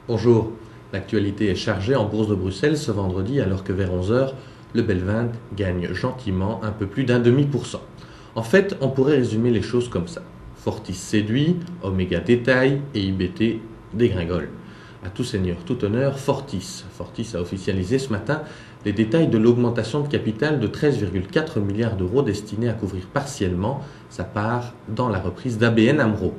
Bonjour, l'actualité est chargée en bourse de Bruxelles ce vendredi alors que vers 11 heures, le Belvinte gagne gentiment un peu plus d'0,5%. En fait, on pourrait résumer les choses comme ça. Fortis séduit, Omega détaille et IBT dégringole. À tout seigneur, tout honneur, Fortis. Fortis a officialisé ce matin les détails de l'augmentation de capital de 13,4 milliards d'euros destinée à couvrir partiellement sa part dans la reprise d'ABN AMRO.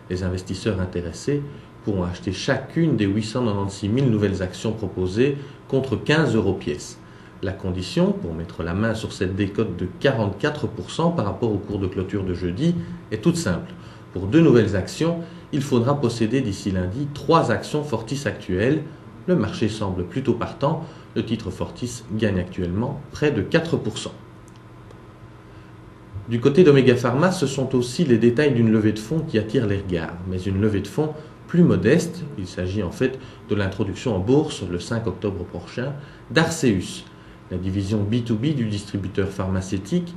Les investisseurs intéressés pourront acheter chacune des 896 000 nouvelles actions proposées contre 15 € pièce. La condition pour mettre la main sur cette décote de 44% par rapport au cours de clôture de jeudi est toute simple. Pour 2 nouvelles actions, il faudra posséder d'ici lundi 3 actions Fortis actuelles. Le marché semble plutôt partant. Le titre Fortis gagne actuellement près de 4%. Du côté d'Omega Pharma, ce sont aussi les détails d'une levée de fonds qui attirent les regards, mais une levée de fonds plus modeste. Il s'agit en fait de l'introduction en bourse le 5 octobre prochain d'Arceus. La division B2B du distributeur pharmaceutique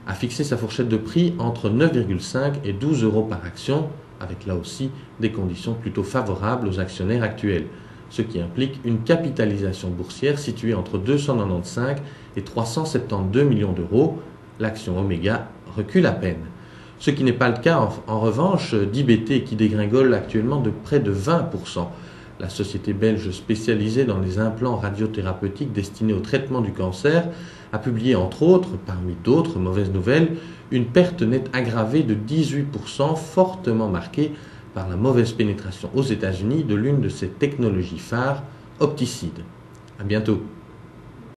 a fixé sa fourchette de prix entre 9,5 et 12 € par action, avec là aussi des conditions plutôt favorables aux actionnaires actuels, ce qui implique une capitalisation boursière située entre 295 et 372 millions d'euros. L'action Omega recule à peine. Ce qui n'est pas le cas en revanche d'IBT qui dégringole actuellement de près de 20%. La société belge spécialisée dans les implants radiothérapeutiques destinés au traitement du cancer a publié entre autres, parmi d'autres mauvaises nouvelles, une perte nette aggravée de 18%, fortement marquée par la mauvaise pénétration aux États-Unis de l'une de ses technologies phares, Opticide. À bientôt.